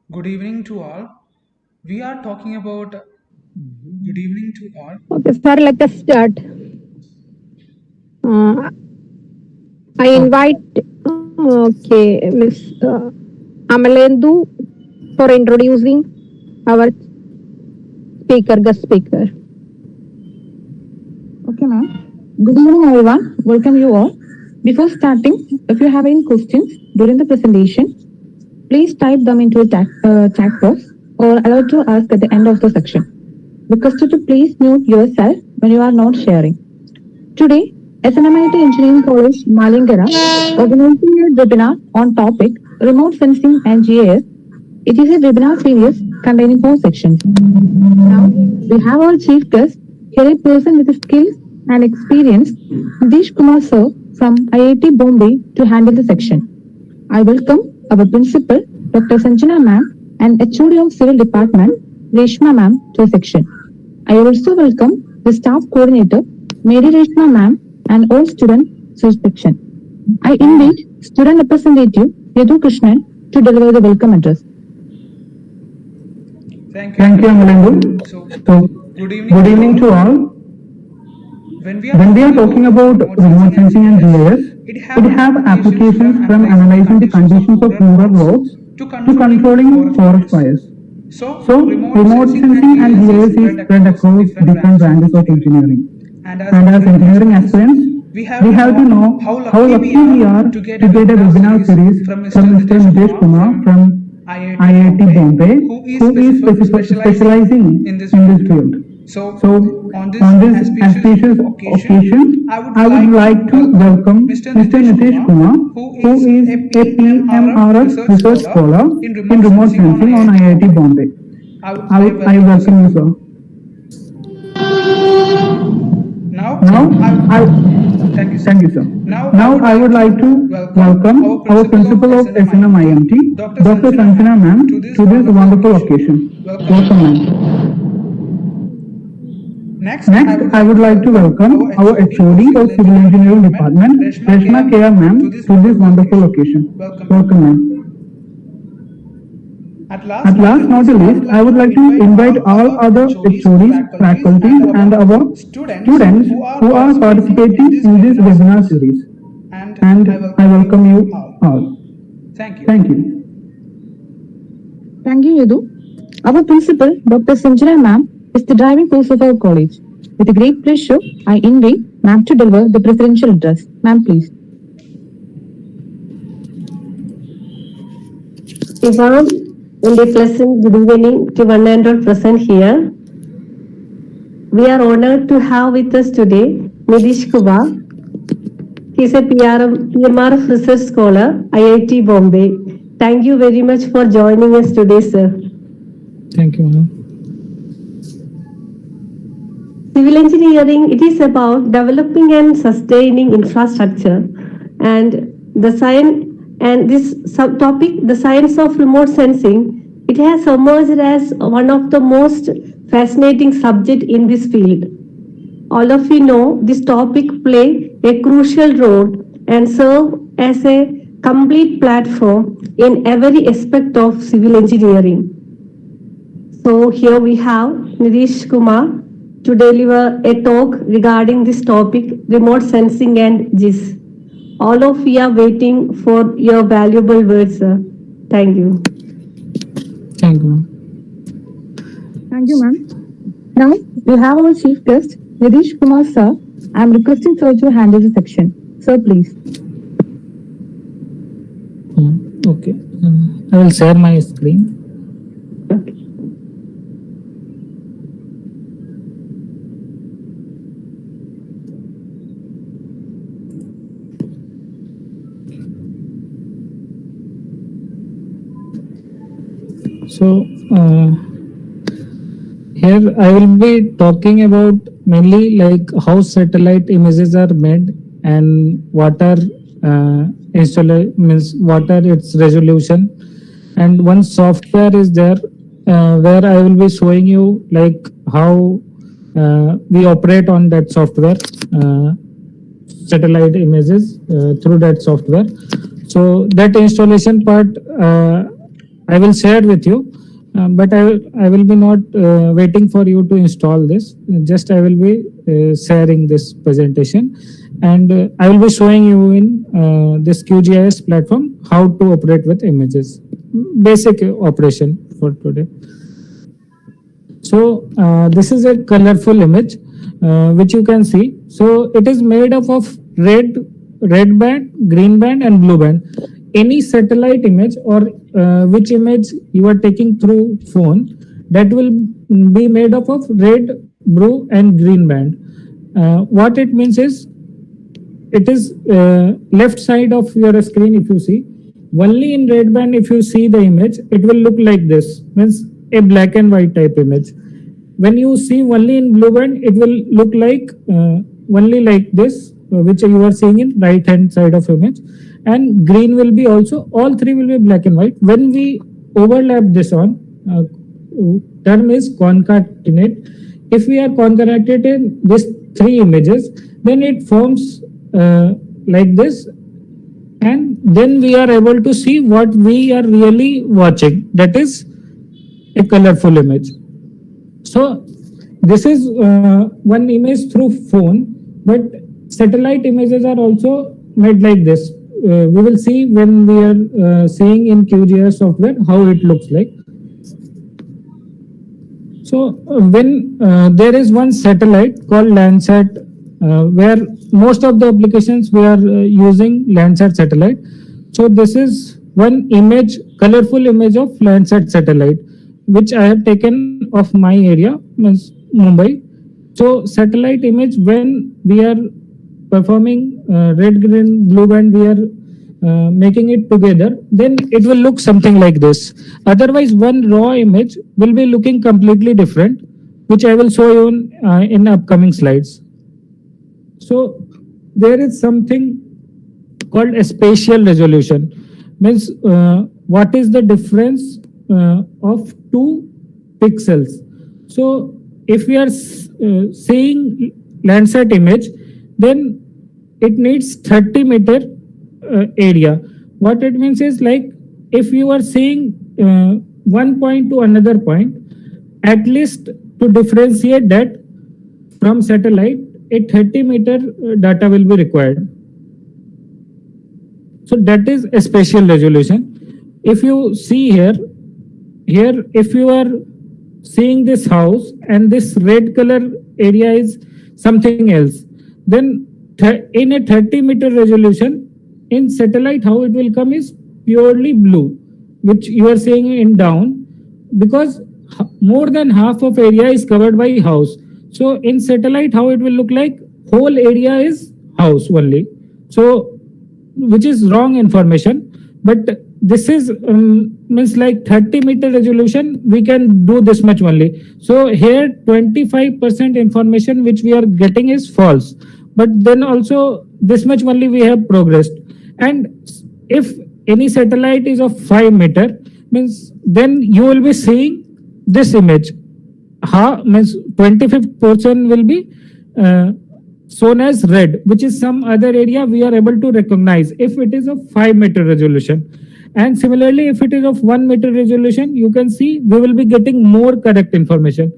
Good evening to all. We are talking about good evening to all. Okay, sir, let us start. I invite Miss Amalendu for introducing our guest speaker. Okay, ma'am. Good evening, everyone. Welcome you all. Before starting, if you have any questions during the presentation, please type them into a chat box or allow to ask at the end of the section. Requested to please mute yourself when you are not sharing. Today, Snmimt Engineering College, Malingara, organizing a webinar on topic Remote Sensing and GIS. It is a webinar series containing 4 sections. Now, we have our chief guest, here a person with skills and experience, Dish Kumar sir from IIT Bombay to handle the section. I welcome our principal, Dr. Sanjana ma'am, and HOD of Civil Department, Reshma ma'am, to the section. I also welcome the staff coordinator, Mary Reshma ma'am, and all students to the section. I invite student representative, Yadu Krishnan, to deliver the welcome address. Thank you, Amalendu. So, good evening to all. When we are talking about remote sensing and GIS, it have applications from analyzing the conditions of rural roads to controlling forest fires. So, remote sensing and GIS is spread across different branches of engineering. And as engineering aspirants, we have to know how lucky we are to get a webinar series from Mr. Nitesh Kumar from IIT Bombay, who is specializing in this field. So on this auspicious occasion, I would like to welcome Mr. Nitesh Kumar, who is a PMRS research scholar in remote sensing on IIT Bombay. I welcome you, sir. Thank you, sir. Now I would like to welcome our principal of Snmimt, Dr. Sanjana ma'am, to this wonderful occasion. Welcome, ma'am. Next, Next, I would like to welcome our HOD of Civil Engineering Department, Reshma K.R. ma'am, to this wonderful occasion. Welcome, ma'am. At last, not the least, I would like to invite all other HODs, faculties, and our students who are participating in this webinar series. And I welcome you all. Thank you. Thank you, Yadu. Our principal, Dr. Sanjana ma'am, is the driving force of our college. With a great pleasure, I invite ma'am to deliver the presidential address. Ma'am, please. A warm and a pleasant good evening to one and all present here. We are honored to have with us today Nidish Kumar. He is a PMR Research Scholar, IIT Bombay. Thank you very much for joining us today, sir. Thank you, ma'am. Civil engineering, it is about developing and sustaining infrastructure, and the science and this subtopic, the science of remote sensing, it has emerged as one of the most fascinating subject in this field. All of you know this topic play a crucial role and serve as a complete platform in every aspect of civil engineering. So here we have Nidish Kumar to deliver a talk regarding this topic, remote sensing and GIS. All of you are waiting for your valuable words, sir. Thank you. Thank you, ma'am. Thank you, ma'am. Now, we have our chief guest, Nidish Kumar, sir. I am requesting sir to handle the section. Sir, please. Okay. I will share my screen. So here I will be talking about mainly like how satellite images are made and what are means what are its resolution, and one software is there where I will be showing you like how we operate on that software, satellite images through that software. So that installation part I will share with you, but I will be not waiting for you to install this. Just I will be sharing this presentation, and I will be showing you in this QGIS platform how to operate with images. Basic operation for today. So this is a colorful image which you can see. So it is made up of red band, green band, and blue band. Any satellite image or which image you are taking through phone, that will be made up of red, blue, and green band. What it means is, it is left side of your screen. If you see only in red band, if you see the image, it will look like this, means a black and white type image. When you see only in blue band, it will look like only like this, which you are seeing in right hand side of image. And green will be also, all three will be black and white. When we overlap this on, term is concatenate. If we are concatenating these three images, then it forms like this, and then we are able to see what we are really watching, that is a colorful image. So this is one image through phone, but satellite images are also made like this. We will see when we are seeing in QGIS software how it looks like. So when there is one satellite called Landsat, where most of the applications we are using Landsat satellite. So this is one image, colorful image of Landsat satellite, which I have taken of my area, means Mumbai. So satellite image, when we are performing red, green, blue band, we are making it together, then it will look something like this. Otherwise, one raw image will be looking completely different, which I will show you in upcoming slides. So there is something called a spatial resolution, means what is the difference of two pixels. So if we are seeing Landsat image, then it needs 30 meter area. What it means is like if you are seeing one point to another point, at least to differentiate that from satellite, a 30 meter data will be required. So that is a spatial resolution. If you see here if you are seeing this house and this red color area is something else, then in a 30 meter resolution, in satellite how it will come is purely blue, which you are seeing in down, because more than half of area is covered by house. So in satellite how it will look like, whole area is house only. So which is wrong information, but this is means like 30 meter resolution we can do this much only. So here 25% information which we are getting is false, but then also this much only we have progressed. And if any satellite is of 5 meter, means then you will be seeing this image. Means 25% will be shown as red, which is some other area we are able to recognize if it is of 5 meter resolution. And similarly, if it is of 1 meter resolution, you can see we will be getting more correct information.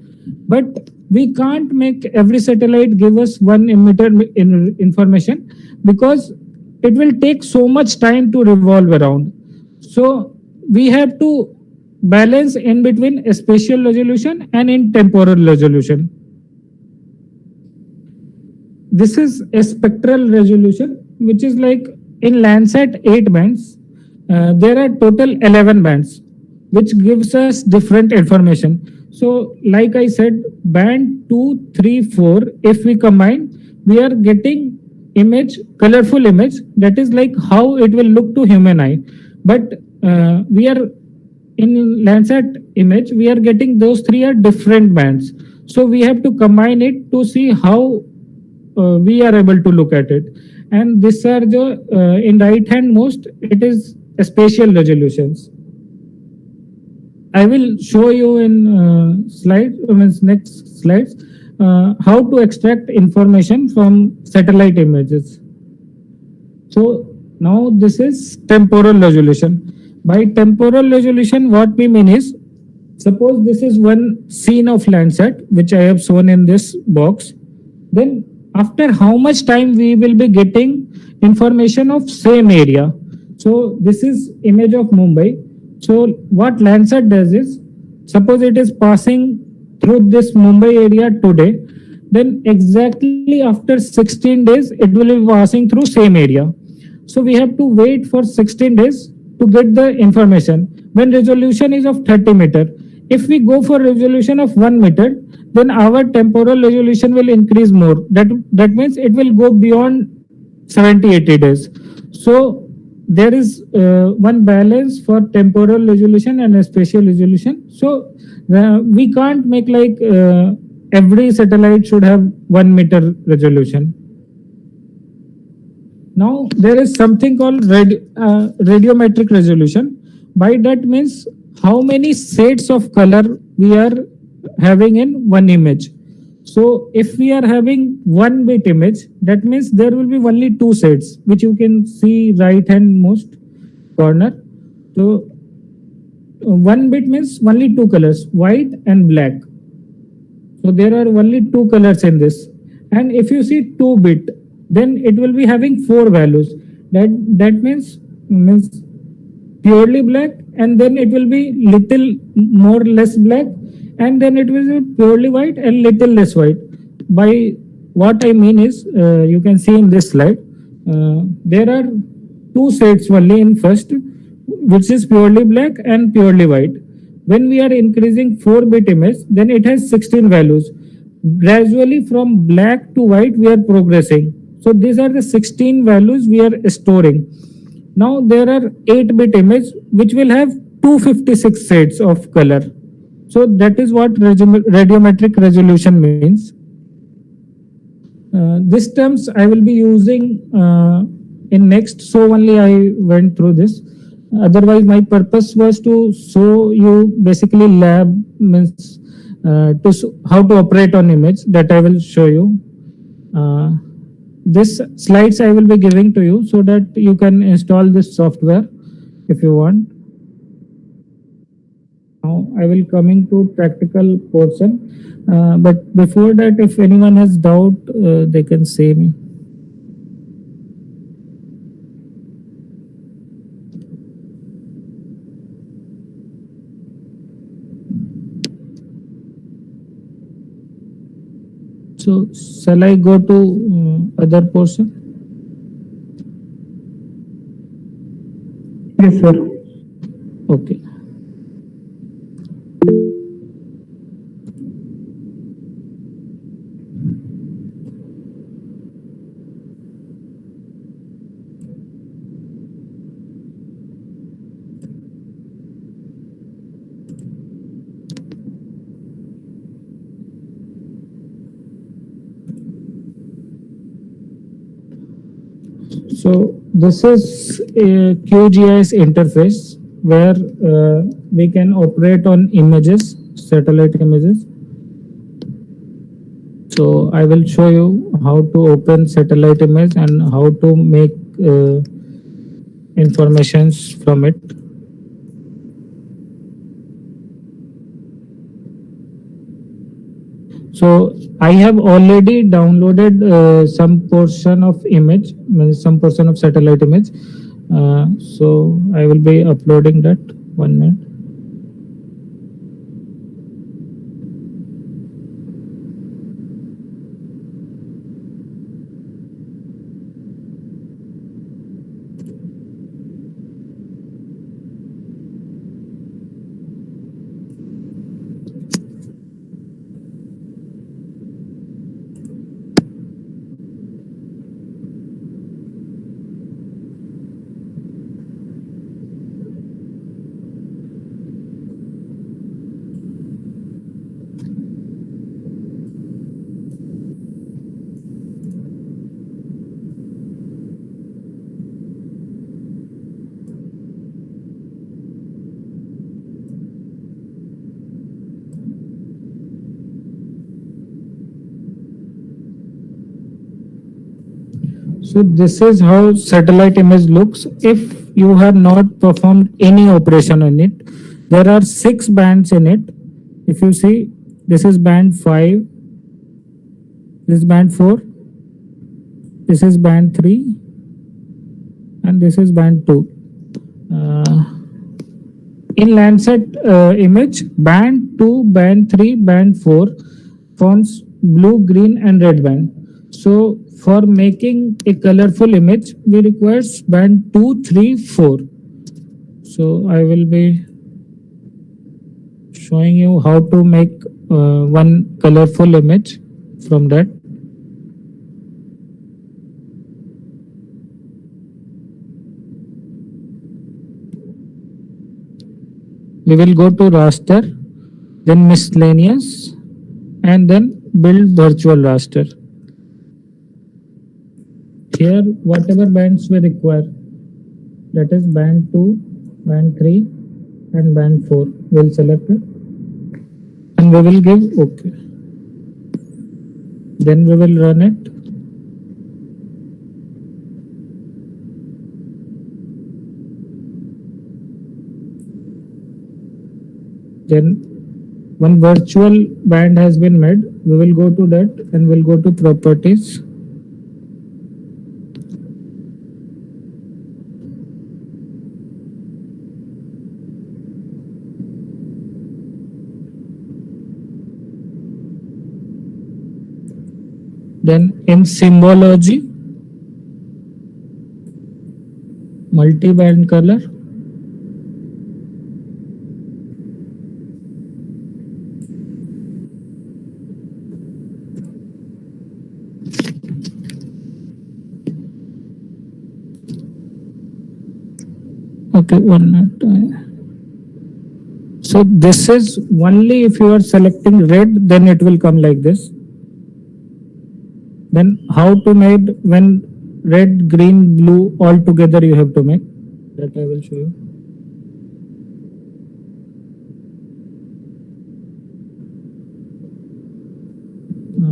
But we can't make every satellite give us 1 meter information, because it will take so much time to revolve around. So we have to balance in between a spatial resolution and in temporal resolution. This is a spectral resolution, which is like in Landsat 8 bands, there are total 11 bands, which gives us different information. So like I said, band 2, 3, 4, if we combine, we are getting colorful image, that is like how it will look to human eye. But we are in Landsat image, we are getting those 3 are different bands. So we have to combine it to see how we are able to look at it. And these are the in right hand most, it is spatial resolutions. I will show you in next slides how to extract information from satellite images. So now this is temporal resolution. By temporal resolution, what we mean is, suppose this is one scene of Landsat, which I have shown in this box. Then after how much time we will be getting information of same area. So this is image of Mumbai. So what Landsat does is, suppose it is passing through this Mumbai area today, then exactly after 16 days, it will be passing through same area. So we have to wait for 16 days to get the information when resolution is of 30 meter. If we go for resolution of 1 meter, then our temporal resolution will increase more. That means it will go beyond 70-80 days. So there is one balance for temporal resolution and spatial resolution. So we can't make like every satellite should have 1 meter resolution. Now there is something called radiometric resolution. By that means how many shades of color we are having in one image. So if we are having 1 bit image, that means there will be only 2 shades, which you can see right hand most corner. So 1 bit means only 2 colors, white and black. So there are only 2 colors in this. And if you see 2 bit, then it will be having 4 values. That means purely black, and then it will be little more less black, and then it will be purely white and little less white. By what I mean is, you can see in this slide, there are 2 shades only in first, which is purely black and purely white. When we are increasing 4-bit image, then it has 16 values. Gradually from black to white, we are progressing. So these are the 16 values we are storing. Now there are 8-bit image, which will have 256 shades of color. So that is what radiometric resolution means. These terms I will be using in next, so only I went through this. Otherwise, my purpose was to show you basically lab means how to operate on image, that I will show you. This slides I will be giving to you so that you can install this software if you want. Now I will coming to practical portion, but before that, if anyone has doubt, they can say me. So shall I go to other portion? Yes, sir. Okay. So this is a QGIS interface where we can operate on images, satellite images. So I will show you how to open satellite image and how to make informations from it. So I have already downloaded some portion of image, some portion of satellite image. So I will be uploading that. 1 minute. So this is how satellite image looks if you have not performed any operation on it. There are 6 bands in it. If you see, this is band 5, this is band 4, this is band 3, and this is band 2. In Landsat image, band 2, band 3, band 4 forms blue, green, and red band. So for making a colorful image, we require band 2, 3, 4. So I will be showing you how to make one colorful image from that. We will go to raster, then miscellaneous, and then build virtual raster. Here, whatever bands we require, that is band 2, band 3, and band 4, we'll select it. And we will give OK. Then we will run it. Then one virtual band has been made. We will go to that and we'll go to properties. Then in symbology, multi-band color. Okay, 1 minute. So this is only if you are selecting red, then it will come like this. Then how to make when red, green, blue all together you have to make. That I will show you. Uh,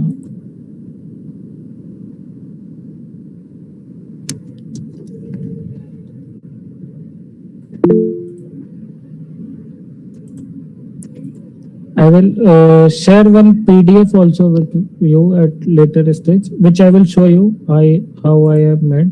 I will share one PDF also with you at later stage, which I will show you how I have made.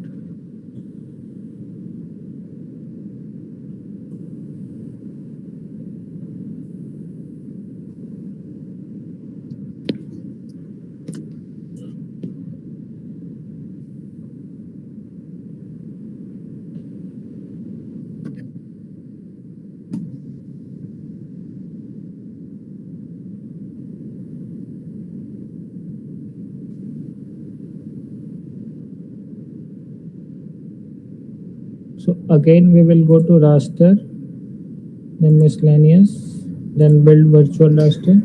So again, we will go to raster, then miscellaneous, then build virtual raster.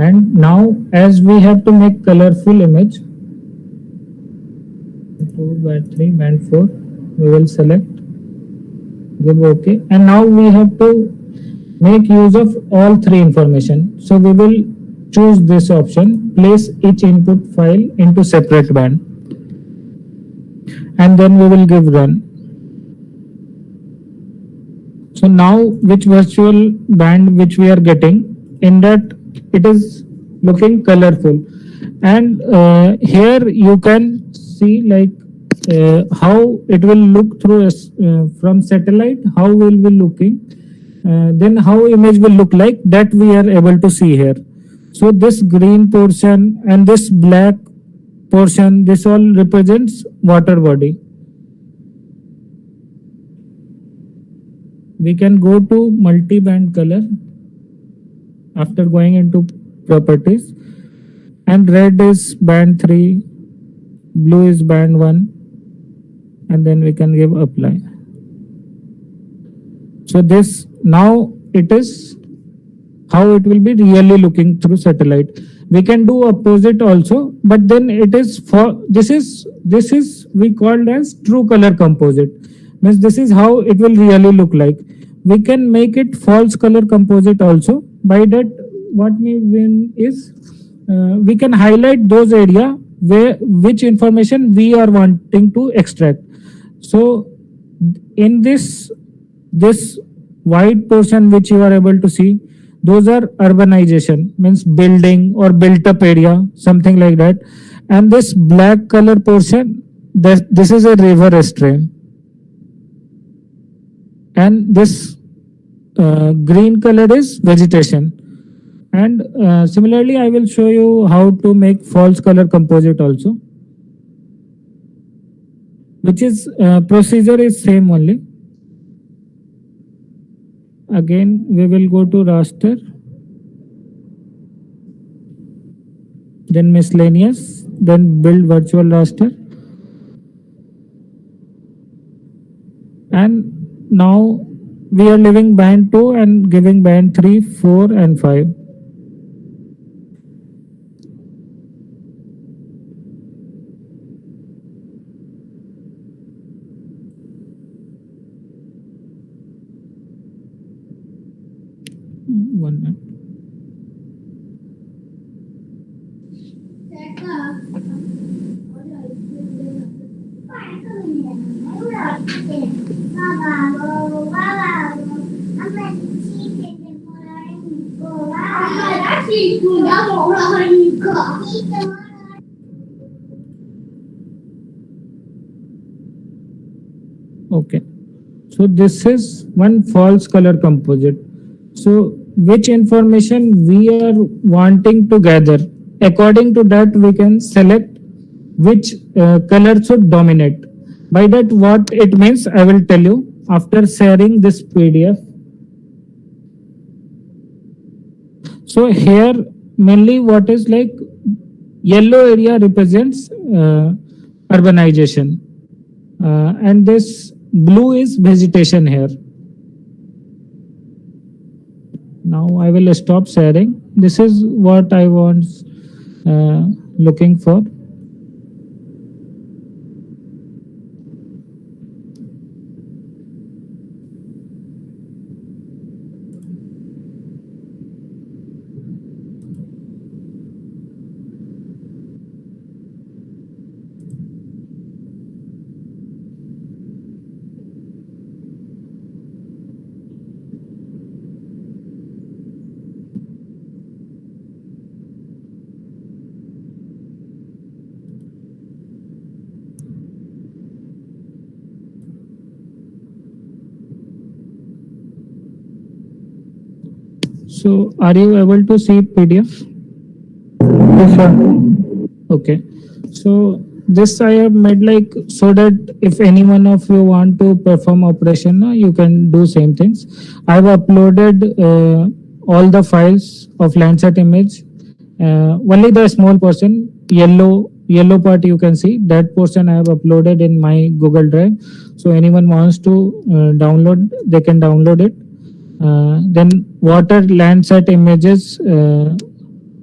And now, as we have to make colorful image, 2 by 3 band 4, we will select, give OK. And now we have to make use of all three information. So we will choose this option, place each input file into separate band. And then we will give run. So now which virtual band which we are getting, in that it is looking colorful. And here you can see like how it will look through from satellite, how will be looking, then how image will look like, that we are able to see here. So this green portion and this black portion, this all represents water body. We can go to multi-band color after going into properties, and red is band 3, blue is band 1, and then we can give apply. So this now it is how it will be really looking through satellite. We can do opposite also, but then it is for this is we called as true color composite. Means this is how it will really look like. We can make it false color composite also. By that, what we mean is we can highlight those area where which information we are wanting to extract. So in this white portion which you are able to see, those are urbanization, means building or built up area, something like that. And this black color portion, this is a river stream. And this green color is vegetation. And similarly, I will show you how to make false color composite also, which is procedure is same only. Again, we will go to raster, then miscellaneous, then build virtual raster. And now we are leaving band 2 and giving band 3, 4 and 5. One minute. Okay, so this is one false color composite. So which information we are wanting to gather, according to that we can select which color should dominate. By that what it means, I will tell you after sharing this PDF. So here mainly what is like yellow area represents urbanization, and this blue is vegetation here. Now I will stop sharing. This is what I was looking for. So are you able to see PDF? Yes, sir. Okay. So this I have made like so that if any one of you want to perform operation, you can do same things. I've uploaded all the files of Landsat image. Only the small portion, yellow part you can see. That portion I have uploaded in my Google Drive. So anyone wants to download, they can download it. Then water Landsat images.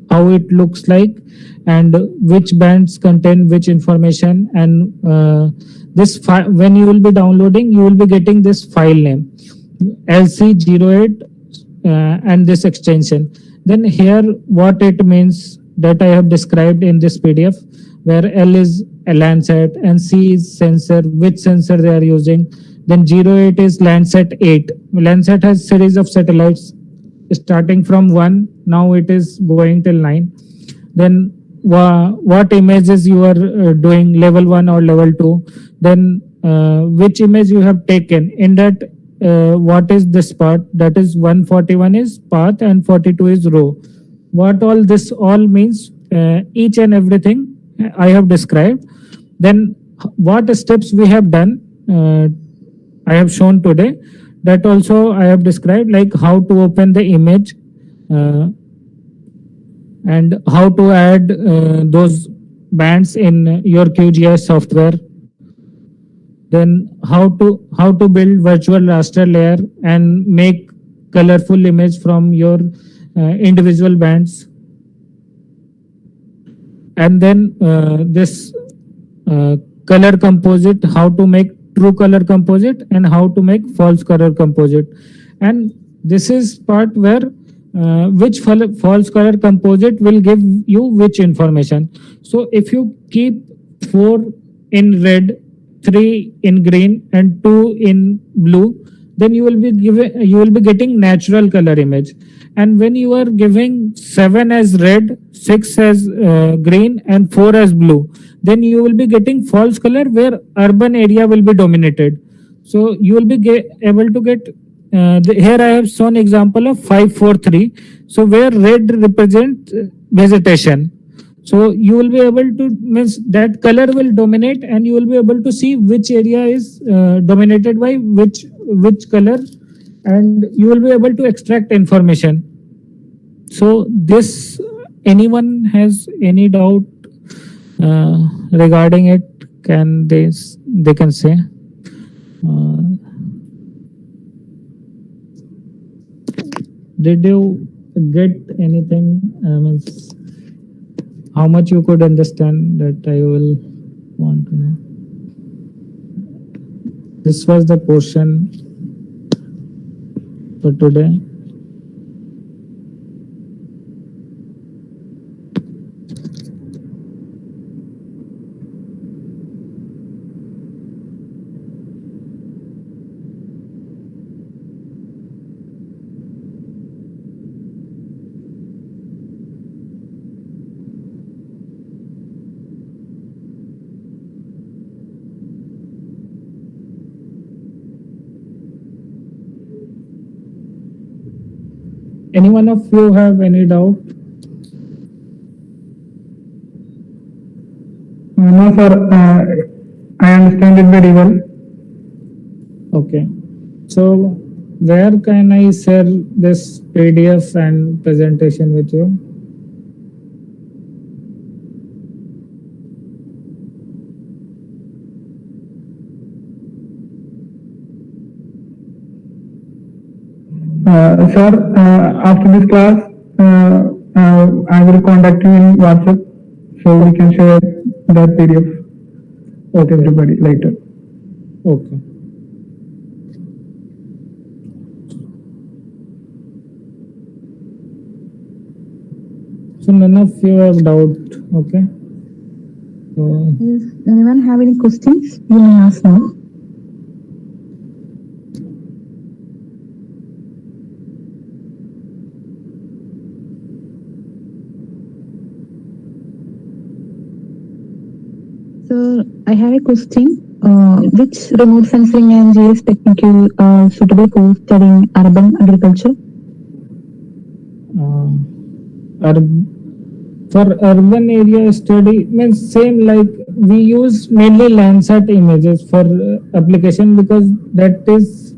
How it looks like and which bands contain which information and this when you will be downloading you will be getting this file name lc08 and this extension. Then here what it means that I have described in this PDF, where L is a Landsat and C is sensor, which sensor they are using. Then 08 is Landsat 8. Landsat has series of satellites starting from 1, now it is going till 9. Then what images you are doing, level 1 or level 2. Then which image you have taken. In that what is this part, that is 141 is path and 42 is row. What all this all means, each and everything I have described. Then what steps we have done, I have shown today. That also I have described, like how to open the image and how to add those bands in your QGIS software. Then how to build virtual raster layer and make colorful image from your individual bands. And then this color composite, how to make true color composite and how to make false color composite. And this is part where which false color composite will give you which information. So if you keep 4 in red, 3 in green and 2 in blue, then you will be getting natural color image. And when you are giving 7 as red, 6 as green and 4 as blue, then you will be getting false color where urban area will be dominated. So you will be able to get here I have shown example of 543. So where red represents vegetation. So you will be able to, means that color will dominate and you will be able to see which area is dominated by which color, and you will be able to extract information. So this, anyone has any doubt regarding it, can they can say. Did you get anything? Means how much you could understand, that I will want to know. This was the portion for today. Any one of you have any doubt? No, sir. I understand it very well. Okay. So where can I share this PDF and presentation with you? Sir, after this class, I will contact you in WhatsApp so we can share that PDF with everybody later. Okay. So none of you have doubt, okay? So, If anyone have any questions, you may ask now. So I have a question. Which remote sensing and GIS technique are suitable for studying urban agriculture? for urban area study means same like we use mainly Landsat images for application because that is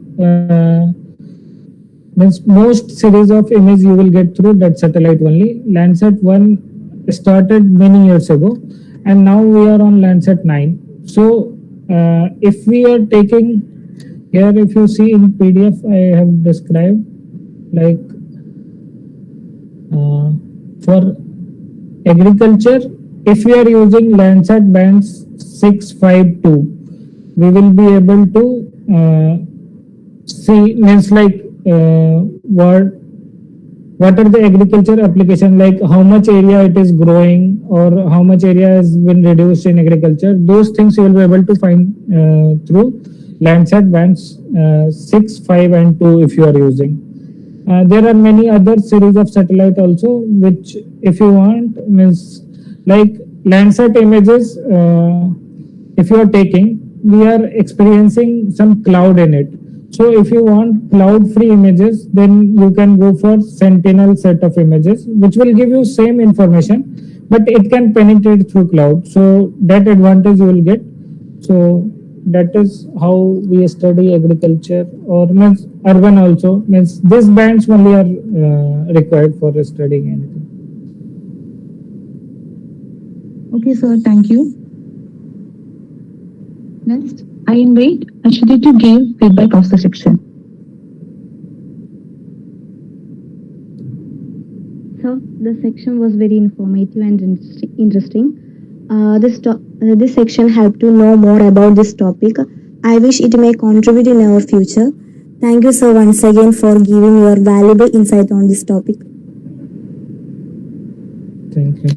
means most series of image you will get through that satellite only. Landsat 1 started many years ago and now we are on Landsat 9. So if we are taking here, if you see in PDF I have described like for agriculture, if we are using Landsat bands 652, we will be able to see means like what are the agriculture application, like how much area it is growing or how much area has been reduced in agriculture. Those things you will be able to find through Landsat bands 6, 5 and 2 if you are using. There are many other series of satellite also, which if you want means like Landsat images, if you are taking, we are experiencing some cloud in it. So if you want cloud free images, then you can go for Sentinel set of images, which will give you same information, but it can penetrate through cloud. So that advantage you will get. So that is how we study agriculture or means urban also means these bands only are required for studying anything. Okay, sir. Thank you. Next, I invite Ashwini to give feedback of the section. So the section was very informative and interesting. This section helped to know more about this topic. I wish it may contribute in our future. Thank you, sir, once again for giving your valuable insight on this topic. Thank you.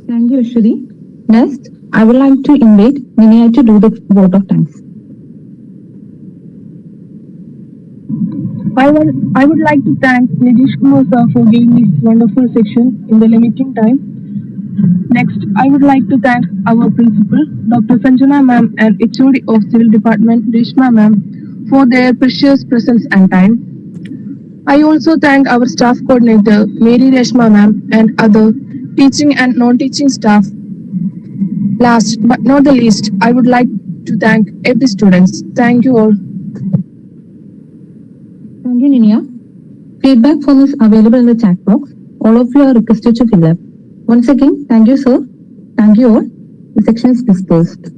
Thank you, Ashwini. Next, I would like to invite Vinay to do the vote of thanks. I would like to thank Nidish Kumar sir for giving this wonderful section in the limiting time. Next, I would like to thank our principal, Dr. Sanjana ma'am and HOD of Civil Department, Reshma ma'am, for their precious presence and time. I also thank our staff coordinator, Mary Reshma ma'am, and other teaching and non-teaching staff. Last but not the least, I would like to thank every students. Thank you all. Thank you, Ninia. Feedback form is available in the chat box. All of you are requested to fill up. Once again, thank you, sir. Thank you all. The section is dispersed.